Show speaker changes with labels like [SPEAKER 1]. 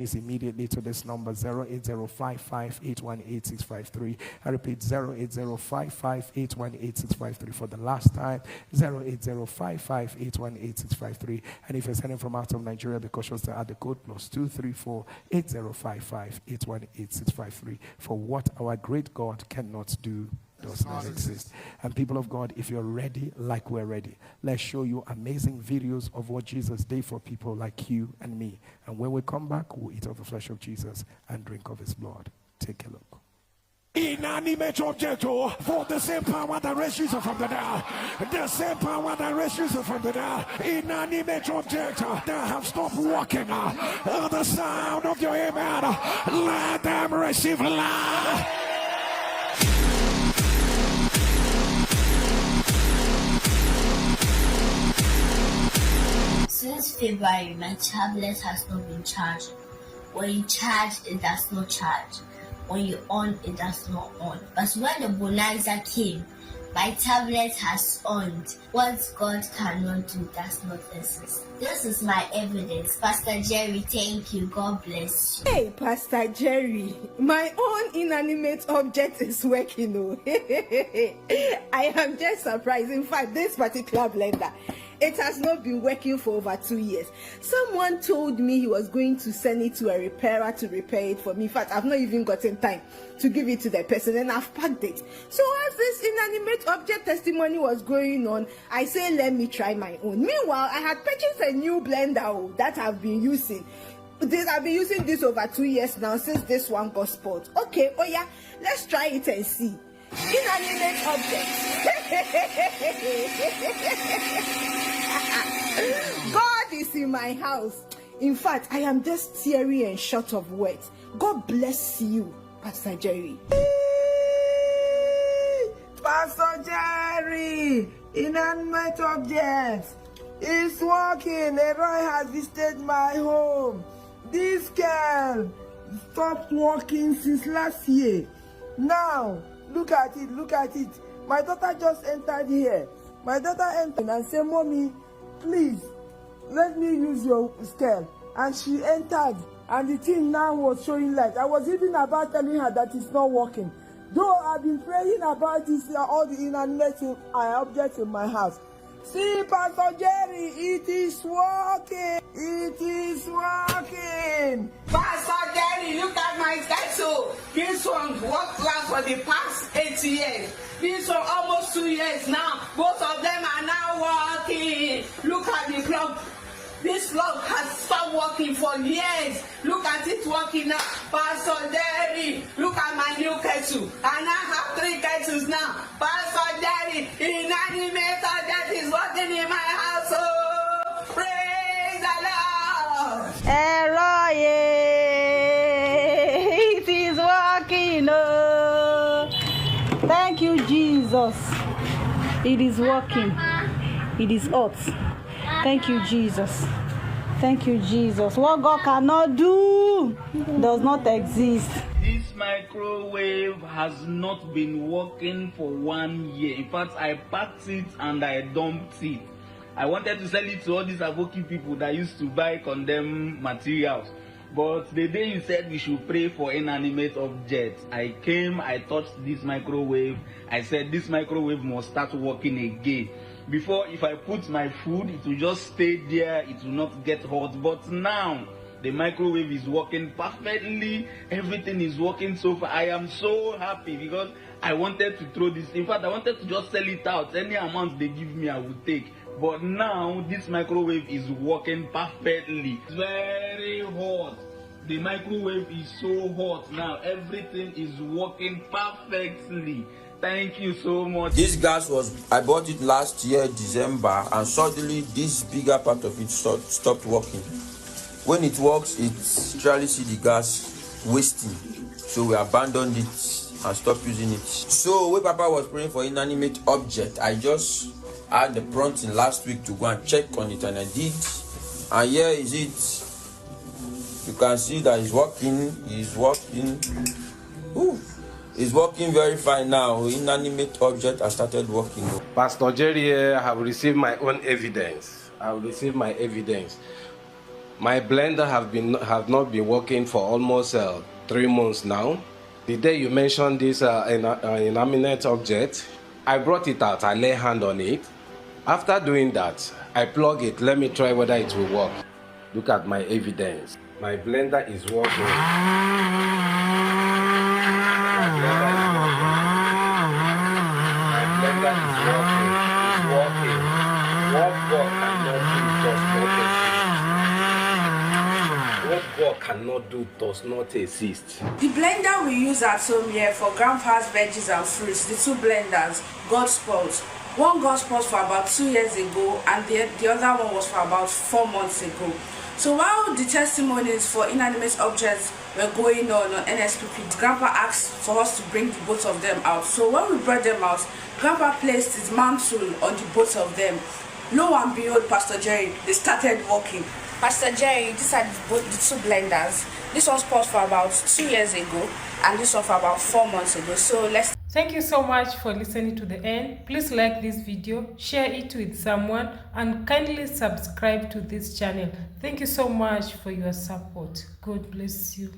[SPEAKER 1] is immediately to this number 08055818653. I repeat 08055818653 for the last time. 08055818653. And if you're sending from out of Nigeria, be cautious to add the code +234-8055-818653. For what our great God cannot do does not exist. And people of God, if you're ready, like we're ready, let's show you amazing videos of what Jesus did for people like you and me. And when we come back, we'll eat of the flesh of Jesus and drink of his blood. Take a look. Inanimate object, for the same power that raised Jesus from the dead, the same power that raised Jesus from the dead. Inanimate object that have stopped walking, the sound of your amen, let them receive life.
[SPEAKER 2] Since February, my tablet has not been charged. When you charge, it does not charge. When you on, it does not on. But when the bonanza came, my tablet has on. What God cannot do does not exist. This is my evidence. Pastor Jerry, thank you. God bless you.
[SPEAKER 3] Hey, Pastor Jerry, my own inanimate object is working. I am just surprised. In fact, this particular blender, it has not been working for over 2 years. Someone told me he was going to send it to a repairer to repair it for me. In fact, I've not even gotten time to give it to the person, and I've packed it. So as this inanimate object testimony was going on, I said, let me try my own. Meanwhile, I had purchased a new blender that I've been using. I've been using this over 2 years now since this one got spoiled. Okay, oh yeah, let's try it and see. Inanimate object. God is in my house. In fact, I am just teary and short of words. God bless you, Pastor Jerry.
[SPEAKER 4] Pastor Jerry, inanimate objects. It's working. A Roy has visited my home. This girl stopped working since last year. Now, look at it, look at it. My daughter just entered here. My daughter entered and said, Mommy, please, let me use your scale. And she entered, and the thing now was showing light. I was even about telling her that it's not working. Though I've been praying about this, all the inanimate objects in my house. See, Pastor Jerry, it is working. It is working.
[SPEAKER 5] Pastor Jerry, look at my statue. This one worked well for the past 8 years. This one almost 2 years now. Both of them are now working. Look at the clock. This clock has stopped working for years. Look at it working now. Pastor Jerry, look at my new kettle. I now have 3 kettles now. Pastor Jerry, inanimate that is working in my house. Oh, praise the Lord.
[SPEAKER 3] It is working. Oh. Thank you, Jesus. It is working. It is hot. Thank you, Jesus. Thank you, Jesus. What God cannot do does not exist.
[SPEAKER 6] This microwave has not been working for 1 year. In fact, I packed it and I dumped it. I wanted to sell it to all these Avoki people that used to buy condemned materials. But the day you said we should pray for inanimate objects, I came, I touched this microwave. I said this microwave must start working again. Before, if I put my food, it will just stay there, it will not get hot. But now, the microwave is working perfectly. Everything is working so far. I am so happy because I wanted to throw this. In fact, I wanted to just sell it out. Any amount they give me, I will take. But now, this microwave is working perfectly. It's very hot. The microwave is so hot now. Everything is working perfectly. Thank you so much.
[SPEAKER 7] This gas I bought it last year, December, and suddenly this bigger part of it stopped working. When it works, it literally see the gas wasting. So we abandoned it and stopped using it. So when Papa was praying for inanimate object, I just had the prompting last week to go and check on it, and I did. And here is it. You can see that it's working. It's working. Ooh. It's working very fine now. Inanimate object has started working.
[SPEAKER 8] Pastor Jerry, I have received my own evidence. I have received my evidence. My blender have not been working for almost 3 months now. The day you mentioned this inanimate object, I brought it out, I lay hand on it. After doing that, I plug it. Let me try whether it will work. Look at my evidence. My blender is working. My blender is working. It's working. What God cannot do does not exist.
[SPEAKER 9] The blender we use at home here for grandpa's veggies and fruits, the two blenders, God spoils. One got spoiled for about 2 years ago, and the other one was for about 4 months ago. So while the testimonies for inanimate objects were going on Nsppd, Grandpa asked for us to bring the both of them out. So when we brought them out, Grandpa placed his mantle on the both of them. Lo and behold, Pastor Jerry, they started working. Pastor Jerry, these are the two blenders. This one spoiled for about 2 years ago, and this one for about 4 months ago. So let's.
[SPEAKER 10] Thank you so much for listening to the end. Please like this video, share it with someone, and kindly subscribe to this channel. Thank you so much for your support. God bless you.